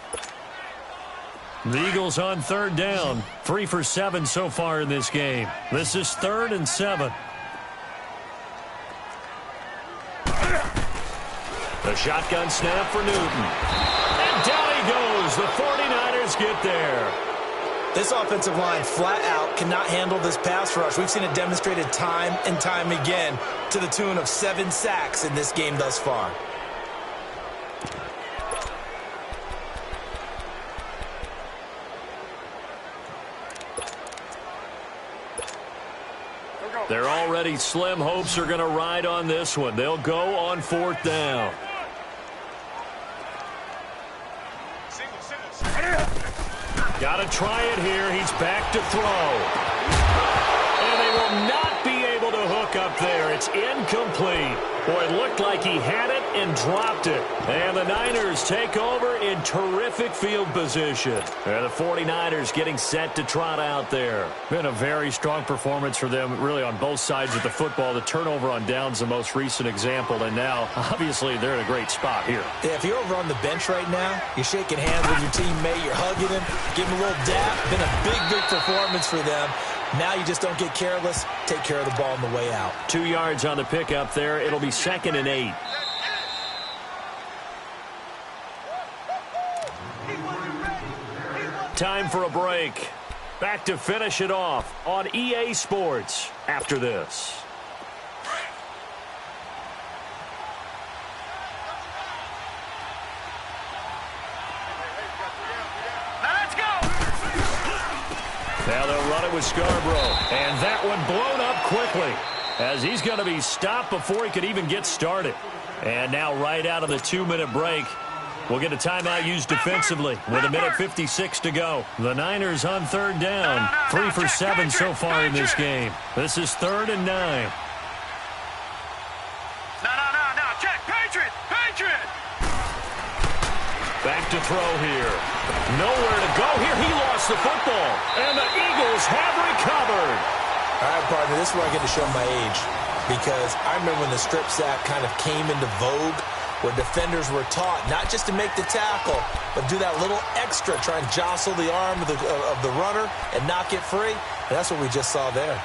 A: The Eagles on third down. 3 for 7 so far in this game. This is 3rd and 7. The shotgun snap for Newton. And down he goes. The 49ers get there.
B: This offensive line flat out cannot handle this pass rush. We've seen it demonstrated time and time again to the tune of 7 sacks in this game thus far.
A: They're already slim hopes are going to ride on this one. They'll go on 4th down. Got to try it here. He's back to throw. And they will not be able to hook up there. It's incomplete. Boy, it looked like he had it and dropped it. And the Niners take over in terrific field position. And the 49ers getting set to trot out there. Been a very strong performance for them, really, on both sides of the football. The turnover on downs, the most recent example. And now, obviously, they're in a great spot here.
B: Yeah, if you're over on the bench right now, you're shaking hands with your teammate, you're hugging him, giving him a little dap. Been a big performance for them. Now you just don't get careless. Take care of the ball on the way out.
A: 2 yards on the pickup there. It'll be 2nd and 8. Time for a break. Back to finish it off on EA Sports after this. Now they'll run it with Scarborough. And that one blown up quickly as he's going to be stopped before he could even get started. And now right out of the 2-minute break, we'll get a timeout used defensively with 1:56 to go. The Niners on 3rd down. 3 for 7 so far in this game. This is 3rd and 9.
C: No. Check. Patriot.
A: Back to throw here. Nowhere to go here. He lost the football. And the Eagles have recovered.
B: All right, partner, this is where I get to show my age. Because I remember when the strip sack kind of came into vogue, where defenders were taught not just to make the tackle, but do that little extra, try and jostle the arm of the runner and knock it free. And that's what we just saw there.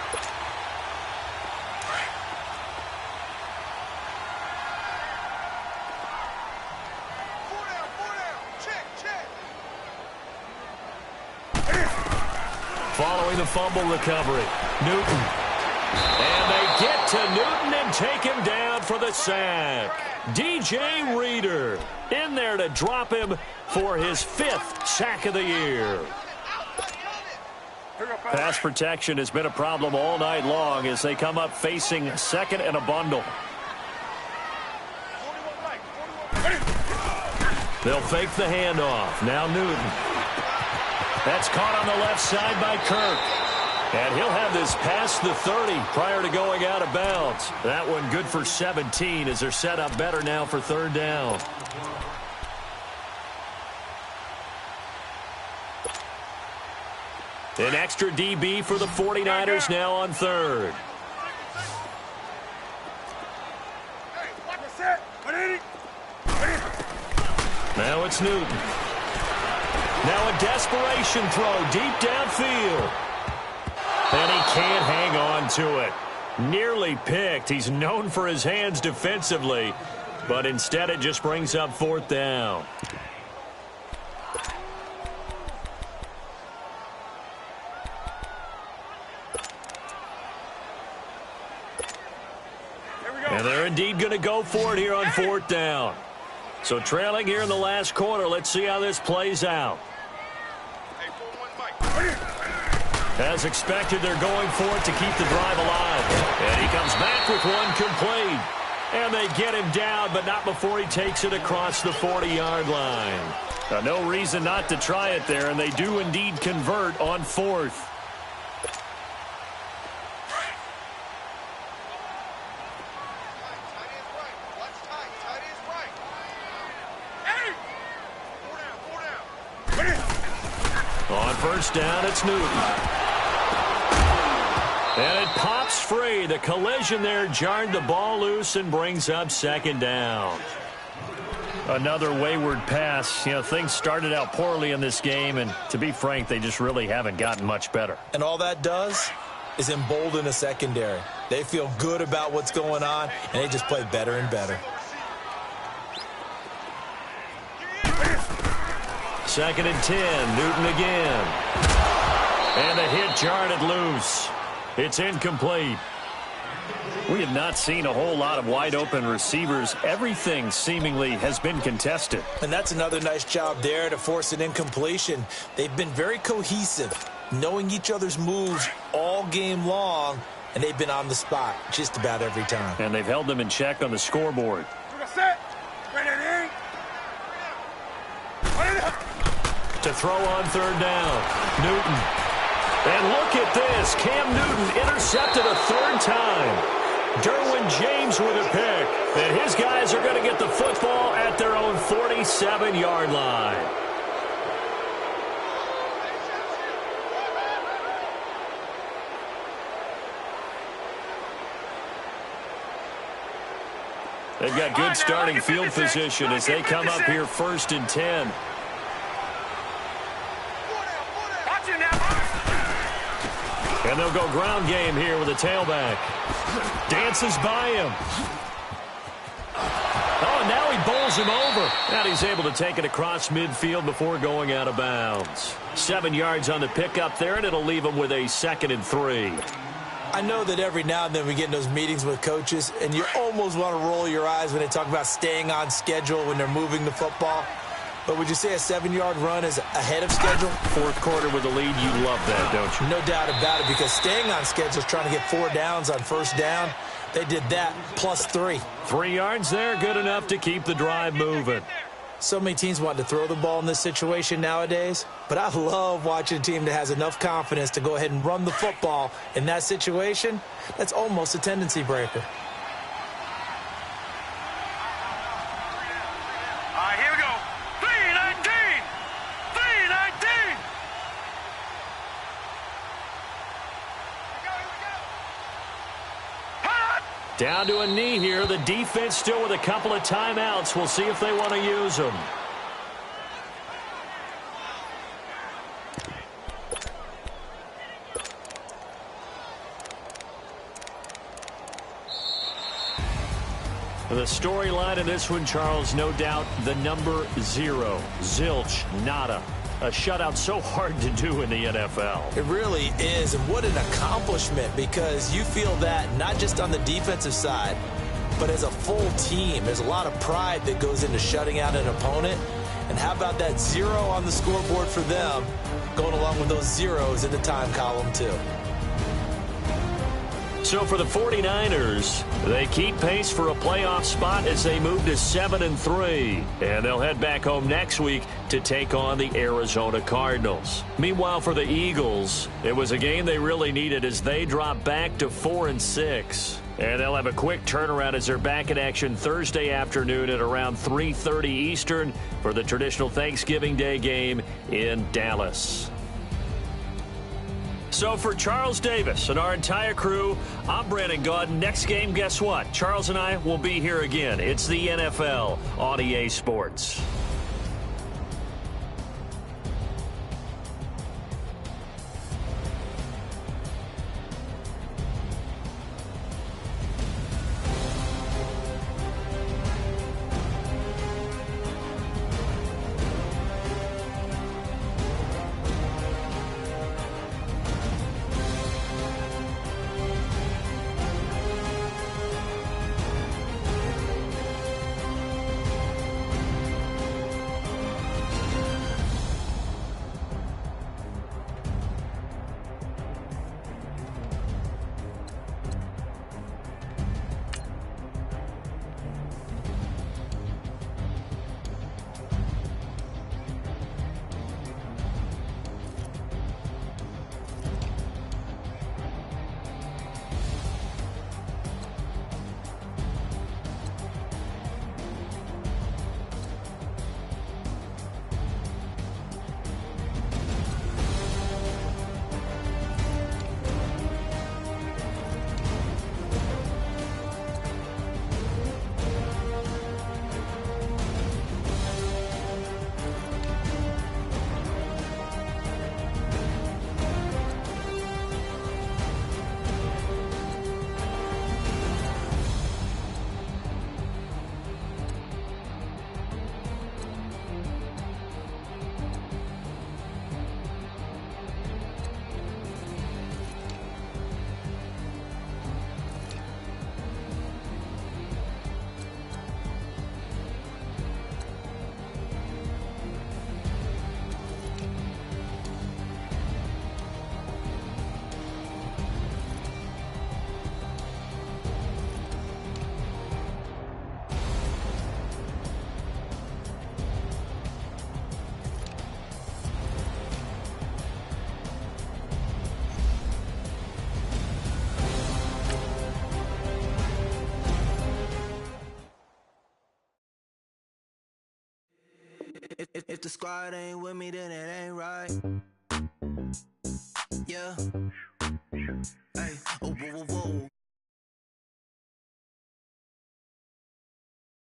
A: Following the fumble recovery, Newton. And they get to Newton and take him down for the sack. DJ Reader in there to drop him for his 5th sack of the year. Pass protection has been a problem all night long as they come up facing 2nd and a bundle. They'll fake the handoff. Now Newton. That's caught on the left side by Kirk. And he'll have this past the 30 prior to going out of bounds. That one good for 17 as they're set up better now for 3rd down. An extra DB for the 49ers now on 3rd. Now it's Newton. Now a desperation throw deep downfield. And he can't hang on to it. Nearly picked. He's known for his hands defensively, but instead it just brings up 4th down. And they're indeed going to go for it here on 4th down. So trailing here in the last quarter, let's see how this plays out. As expected, they're going for it to keep the drive alive. And he comes back with one complete. And they get him down, but not before he takes it across the 40-yard line. Now, no reason not to try it there, and they do indeed convert on 4th. On 1st down, it's Newton. And it pops free. The collision there jarred the ball loose and brings up 2nd down. Another wayward pass. You know, things started out poorly in this game, and to be frank, they just really haven't gotten much better.
B: And all that does is embolden a secondary. They feel good about what's going on, and they just play better and better.
A: Second and 10, Newton again. And a hit jarred it loose. It's incomplete. We have not seen a whole lot of wide-open receivers. Everything seemingly has been contested.
B: And that's another nice job there to force an incompletion. They've been very cohesive, knowing each other's moves all game long, and they've been on the spot just about every time.
A: And they've held them in check on the scoreboard. To throw on third down, Newton. And look at this. Cam Newton intercepted a third time. Derwin James with a pick. And his guys are going to get the football at their own 47-yard line. They've got good starting field position as they come up here 1st and 10. And they'll go ground game here with a tailback. Dances by him. Oh, and now he bowls him over. And he's able to take it across midfield before going out of bounds. 7 yards on the pickup there, and it'll leave him with a 2nd and 3.
B: I know that every now and then we get in those meetings with coaches, and you almost want to roll your eyes when they talk about staying on schedule when they're moving the football. But would you say a 7-yard run is ahead of schedule?
A: Fourth quarter with a lead, you love that, don't you?
B: No doubt about it, because staying on schedule is trying to get 4 downs on first down. They did that plus 3.
A: 3 yards there, good enough to keep the drive moving.
B: So many teams want to throw the ball in this situation nowadays, but I love watching a team that has enough confidence to go ahead and run the football in that situation. That's almost a tendency breaker.
C: Here we go. 319. 319.
A: Down to a knee here. The defense still with a couple of timeouts. We'll see if they want to use them. The storyline in this one, Charles, no doubt the number 0. Zilch, nada. A shutout so hard to do in the NFL.
B: It really is, and what an accomplishment, because you feel that not just on the defensive side, but as a full team. There's a lot of pride that goes into shutting out an opponent. And how about that 0 on the scoreboard for them, going along with those zeros in the time column too.
A: So for the 49ers, they keep pace for a playoff spot as they move to 7-3. And they'll head back home next week to take on the Arizona Cardinals. Meanwhile, for the Eagles, it was a game they really needed as they drop back to 4-6. And they'll have a quick turnaround as they're back in action Thursday afternoon at around 3:30 Eastern for the traditional Thanksgiving Day game in Dallas. So for Charles Davis and our entire crew, I'm Brandon Gaudin. Next game, guess what? Charles and I will be here again. It's the NFL on EA Sports.
D: If the squad ain't with me, then it ain't right. Yeah. Hey, oh, whoa, whoa, whoa.